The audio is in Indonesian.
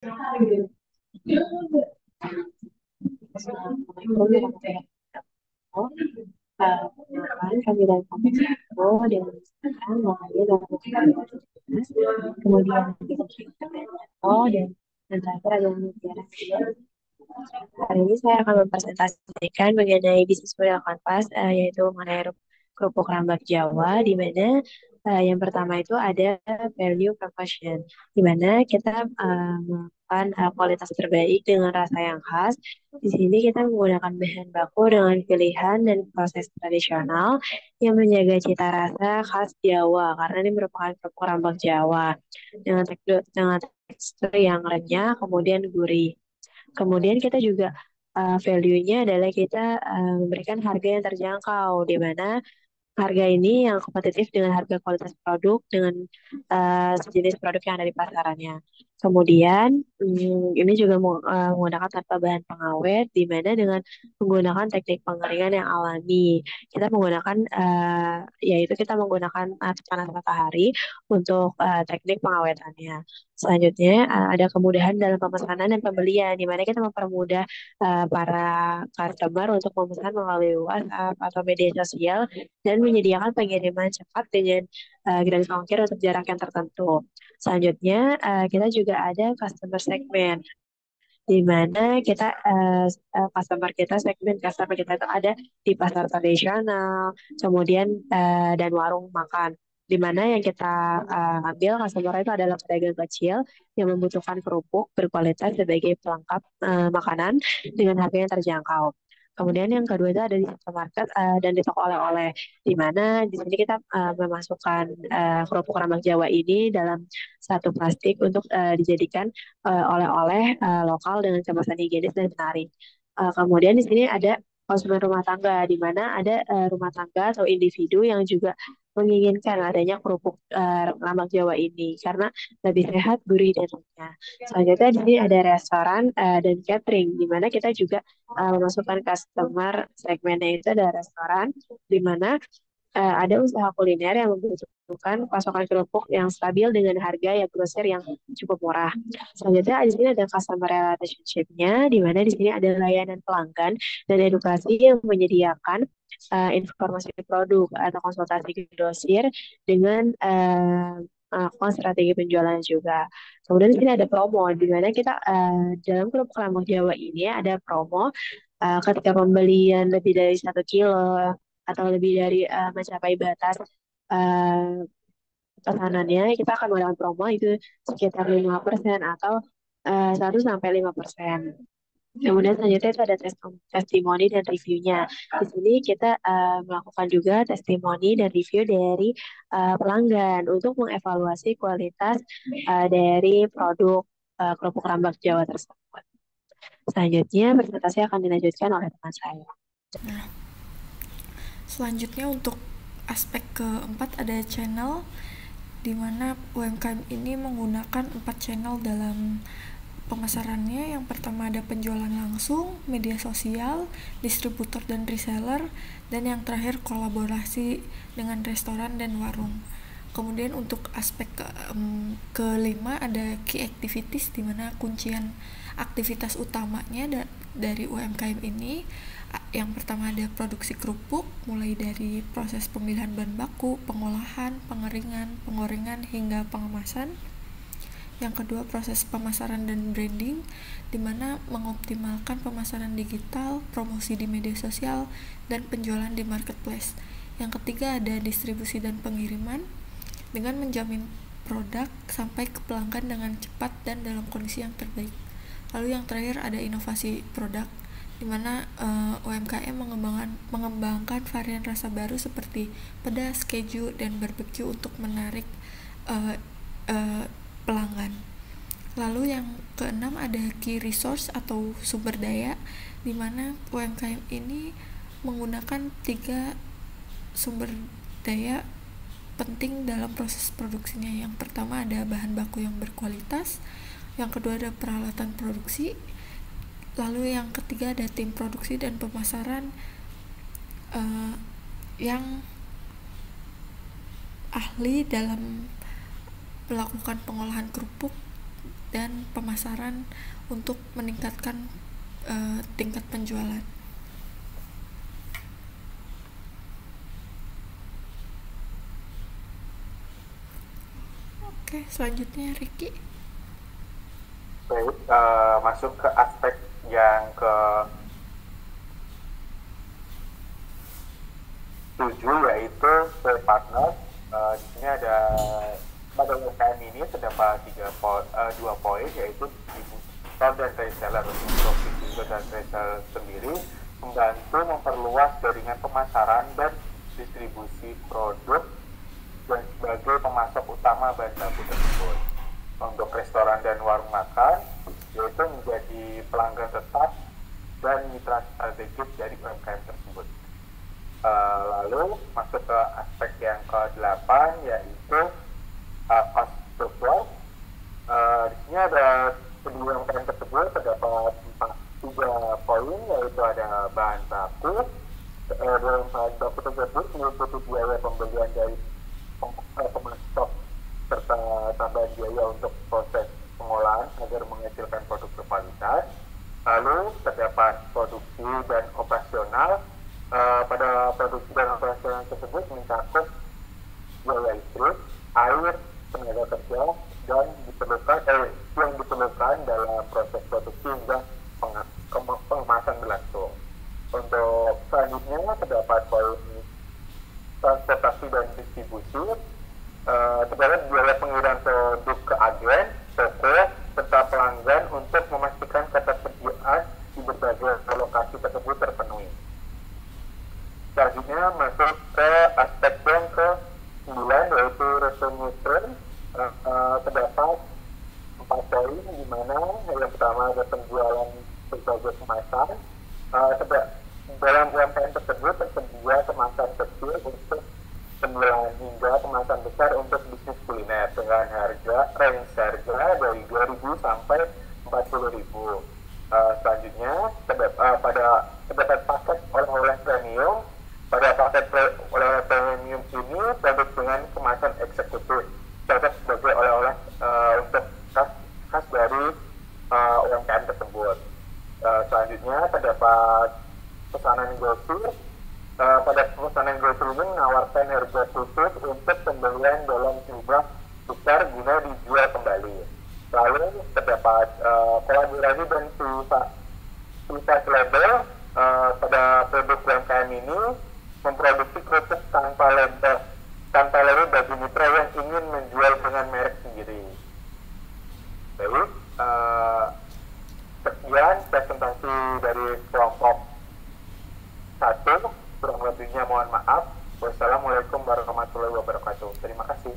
Assalamualaikum warahmatullahi wabarakatuh. Perkenalkan kami dari Kompas Info dan sekarang mulai dari tugas, kemudian kita dan terakhir adalah mutiara. Hari ini saya akan mempresentasikan mengenai bisnis model Kanvas, yaitu mengenai kerupuk rambak Jawa, di mana yang pertama itu ada value proposition, di mana kita melakukan kualitas terbaik dengan rasa yang khas. Di sini kita menggunakan bahan baku dengan pilihan dan proses tradisional yang menjaga cita rasa khas Jawa, karena ini merupakan kerupuk rambak Jawa dengan tekstur yang renyah, kemudian gurih. Kemudian kita juga value-nya adalah kita memberikan harga yang terjangkau, di mana harga ini yang kompetitif dengan harga kualitas produk dengan sejenis produk yang ada di pasarannya. Kemudian ini juga menggunakan tanpa bahan pengawet, di mana dengan menggunakan teknik pengeringan yang alami. Kita menggunakan yaitu kita menggunakan panas matahari untuk teknik pengawetannya. Selanjutnya ada kemudahan dalam pemesanan dan pembelian, di mana kita mempermudah para customer untuk memesan melalui WhatsApp atau media sosial dan menyediakan pengiriman cepat dengan gratis ongkir untuk jarak yang tertentu. Selanjutnya, kita juga ada customer segment, di mana kita segmen customer kita itu ada di pasar tradisional, kemudian dan warung makan. Di mana yang kita ambil customer itu adalah pedagang kecil yang membutuhkan kerupuk berkualitas sebagai pelengkap makanan dengan harga yang terjangkau. Kemudian yang kedua itu ada di supermarket dan di toko oleh-oleh, di mana di sini kita memasukkan kerupuk rambak Jawa ini dalam satu plastik untuk dijadikan oleh-oleh lokal dengan kemasan higienis dan menarik. Kemudian di sini ada konsumen rumah tangga, di mana ada rumah tangga atau individu yang juga menginginkan adanya kerupuk rambak Jawa ini karena lebih sehat, gurih, dan renyah. Selanjutnya di sini ada restoran dan catering, di mana kita juga memasukkan customer segmennya itu ada restoran, di mana ada usaha kuliner yang membutuhkan pasokan kerupuk yang stabil dengan harga yang grosir yang cukup murah. Selanjutnya di sini ada customer relationship-nya, di mana di sini ada layanan pelanggan dan edukasi yang menyediakan informasi produk atau konsultasi grosir dengan melakukan strategi penjualan juga. Kemudian di sini ada promo, di mana kita dalam grup kelompok Jawa ini ada promo ketika pembelian lebih dari 1 kilo atau lebih dari mencapai batas uh, pesanannya, kita akan melakukan promo itu sekitar 5% atau 1 sampai 5%. Kemudian selanjutnya itu ada testimoni dan reviewnya. Di sini kita melakukan juga testimoni dan review dari pelanggan untuk mengevaluasi kualitas dari produk kerupuk rambak Jawa tersebut. Selanjutnya presentasi akan dilanjutkan oleh teman saya. Nah, selanjutnya untuk aspek keempat ada channel, di mana UMKM ini menggunakan 4 channel dalam pemasarannya. Yang pertama ada penjualan langsung, media sosial, distributor dan reseller, dan yang terakhir kolaborasi dengan restoran dan warung. Kemudian untuk aspek kelima ada key activities, di mana kuncian aktivitas utamanya dari UMKM ini. Yang pertama ada produksi kerupuk, mulai dari proses pemilihan bahan baku, pengolahan, pengeringan, penggorengan, hingga pengemasan. Yang kedua proses pemasaran dan branding, di mana mengoptimalkan pemasaran digital, promosi di media sosial, dan penjualan di marketplace. Yang ketiga ada distribusi dan pengiriman, dengan menjamin produk sampai ke pelanggan dengan cepat dan dalam kondisi yang terbaik. Lalu yang terakhir ada inovasi produk, di mana UMKM mengembangkan varian rasa baru seperti pedas, keju, dan barbecue untuk menarik uh, uh, pelanggan. Lalu yang keenam ada key resource atau sumber daya, di mana UMKM ini menggunakan 3 sumber daya penting dalam proses produksinya. Yang pertama ada bahan baku yang berkualitas, yang kedua ada peralatan produksi, lalu yang ketiga ada tim produksi dan pemasaran yang ahli dalam melakukan pengolahan kerupuk dan pemasaran untuk meningkatkan tingkat penjualan. Oke, selanjutnya Ricky. Baik, masuk ke aspek yang ke 7, yaitu partner. Di sini ada pada UMKM ini terdapat 2 poin, yaitu distributor dan reseller. Untuk distributor dan reseller sendiri membantu memperluas jaringan pemasaran dan distribusi produk dan sebagai pemasok utama bahan baku tersebut. Untuk restoran dan warung makan, yaitu menjadi pelanggan tetap dan mitra strategis dari UMKM tersebut. Lalu masuk ke aspek yang ke-8, yaitu cost structure. Di sini ada kedua UMKM tersebut terdapat 3 poin, yaitu ada bahan baku. Dalam bahan baku tersebut meliputi biaya pembelian dari pemasok serta tambahan biaya untuk proses pengolahan agar menghasilkan produk berkualitas. Lalu terdapat produksi dan operasional. Pada produksi dan operasional tersebut mencakup biaya listrik, air, tenaga kerja, dan yang diperlukan dalam proses produksi hingga pengemasan berlangsung. Untuk selanjutnya terdapat poin transportasi dan distribusi. Terdapat biaya pengiriman produk ke agen, toko, serta pelanggan untuk memastikan ketersediaan di berbagai lokasi tersebut terpenuhi. Selanjutnya masuk ke aspek yang ke-9, yaitu revenue stream. Terdapat 4 poin, di mana yang pertama ada penjualan berbagai kemasan. Dalam UMKM tersebut tersedia kemasan kecil untuk penjualan hingga kemasan besar untuk bisnis kuliner dengan range harga dari 2.000 sampai 40.000. Selanjutnya terdapat paket oleh-oleh premium. Pada paket oleh-oleh premium ini produk dengan kemasan eksekutif tercatat sebagai oleh-oleh untuk khas dari UMKM tersebut. Selanjutnya terdapat pesanan GoTo. Pada pesanan GoTo ini menawarkan harga khusus untuk pembelian dalam jumlah besar guna dijual kembali. Lalu terdapat kolaborasi dan private label. Pada produk UMKM ini memproduksi kerupuk tanpa label bagi mitra yang ingin menjual dengan merek sendiri. Baik, sekian presentasi dari kelompok 1. Kurang lebihnya mohon maaf. Wassalamualaikum warahmatullahi wabarakatuh. Terima kasih.